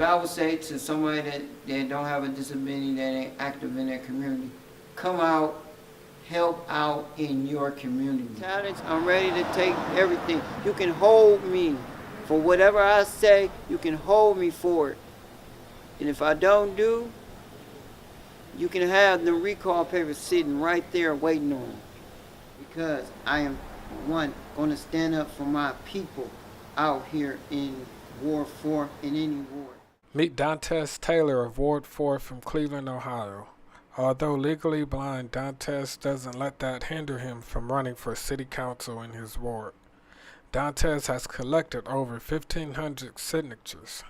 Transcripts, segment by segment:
I would say to somebody that don't have a disability, that ain't active in their community, come out, help out in your community. Talents, I'm ready to take everything. You can hold me for whatever I say. You can hold me for it. And if I don't do, you can have the recall papers sitting right there waiting on me. Because I am, one, going to stand up for my people out here in Ward 4, in any ward. Meet Dontez Taylor of Ward 4 from Cleveland, Ohio. Although legally blind, Dontez doesn't let that hinder him from running for city council in his ward. Dontez has collected over 1,500 signatures.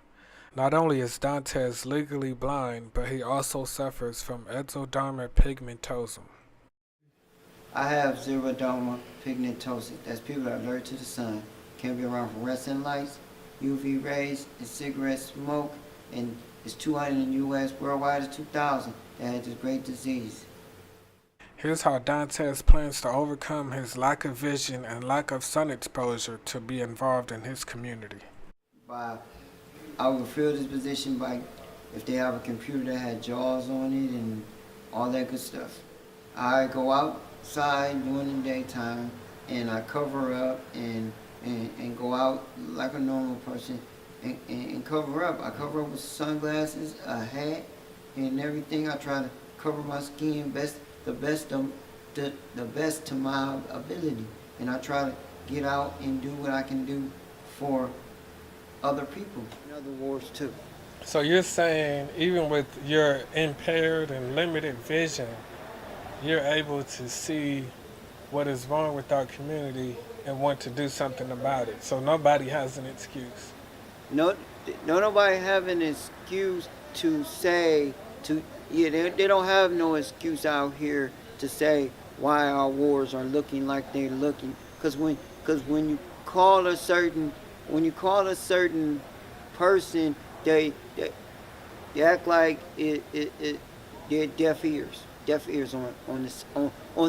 Not only is Dontez legally blind, but he also suffers from ectodermal pigmentosis. I have xeroderma pigmentosis. That's people that are allergic to the sun. Can be around fluorescent lights, UV rays, and cigarette smoke. And it's 200 in the U.S. Worldwide is 2,000 that had this great disease. Here's how Dontez plans to overcome his lack of vision and lack of sun exposure to be involved in his community. I will fill this position by, if they have a computer that had JAWS on it and all that good stuff. I go outside during the daytime and I cover up and go out like a normal person and cover up. I cover up with sunglasses, a hat, and everything. I try to cover my skin the best to my ability, and I try to get out and do what I can do for other people in other wards too. So you're saying even with your impaired and limited vision, you're able to see what is wrong with our community and want to do something about it. So nobody has an excuse. No, nobody have an excuse to say they don't have no excuse out here to say why our wards are looking like they're looking. Because when you call a certain person, they act like they're deaf ears on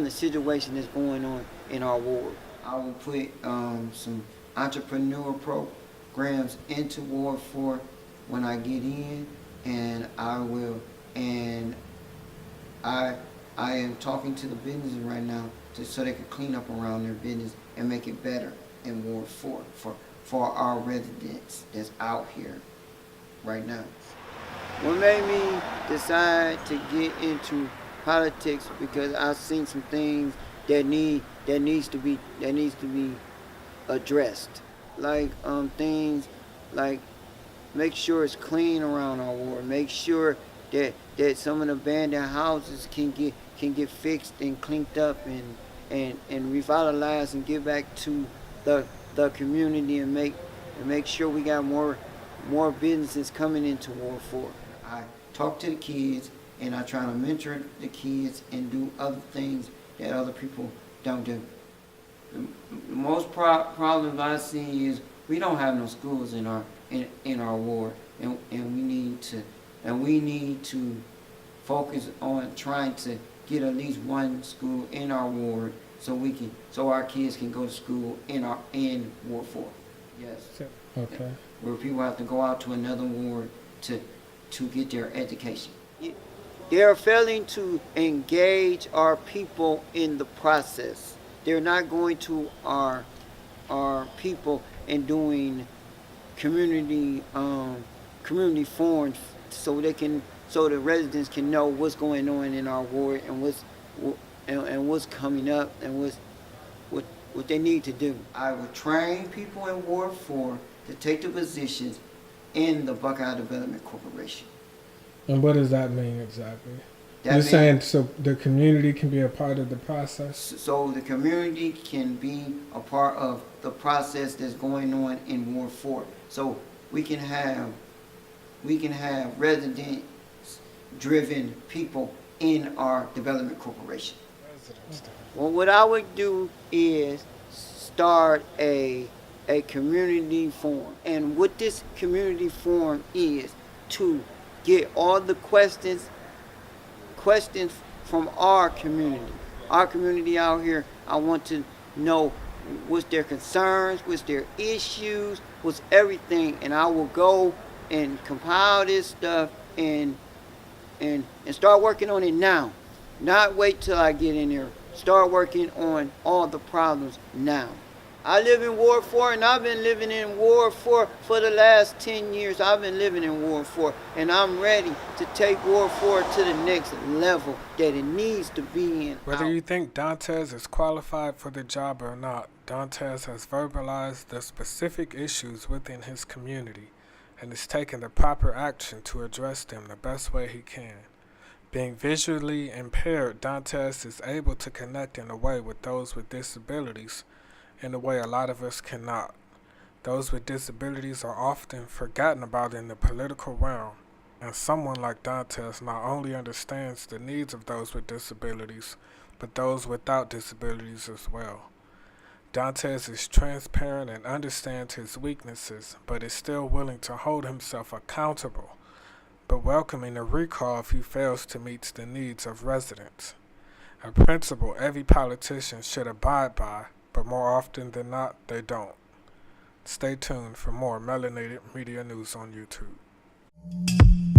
the situation that's going on in our ward. I will put some entrepreneur programs into Ward 4 when I get in, and I am talking to the businesses right now so they can clean up around their business and make it better in Ward 4 for our residents that's out here right now. What made me decide to get into politics, because I've seen some things that needs to be addressed, like things like make sure it's clean around our ward, make sure that some of the abandoned houses can get fixed and cleaned up and revitalized and give back to the community, and make sure we got more businesses coming into Ward 4. I talk to the kids and I try to mentor the kids and do other things that other people don't do. The most problems I see is we don't have no schools in our ward, and we need to focus on trying to get at least one school in our ward so our kids can go to school in Ward 4. Yes. Okay. Where people have to go out to another ward to get their education. They are failing to engage our people in the process. They're not going to our people and doing community forums so the residents can know what's going on in our ward and what's coming up and what they need to do. I would train people in Ward 4 to take the positions in the Buckeye Development Corporation. And what does that mean exactly? You're saying so the community can be a part of the process? So the community can be a part of the process that's going on in Ward 4. So we can have resident-driven people in our development corporation. Well, what I would do is start a community forum. And what this community forum is, to get all the questions from our community. Our community out here, I want to know what's their concerns, what's their issues, what's everything, and I will go and compile this stuff and start working on it now. Not wait till I get in there. Start working on all the problems now. I live in Ward 4, and I've been living in Ward 4 for the last 10 years. I've been living in Ward 4, and I'm ready to take Ward 4 to the next level that it needs to be in. Whether you think Dontez is qualified for the job or not, Dontez has verbalized the specific issues within his community and is taking the proper action to address them the best way he can. Being visually impaired, Dontez is able to connect in a way with those with disabilities in a way a lot of us cannot. Those with disabilities are often forgotten about in the political realm, and someone like Dontez not only understands the needs of those with disabilities, but those without disabilities as well. Dontez is transparent and understands his weaknesses, but is still willing to hold himself accountable, but welcoming a recall if he fails to meet the needs of residents. A principle every politician should abide by, but more often than not, they don't. Stay tuned for more Melanated Media News on YouTube.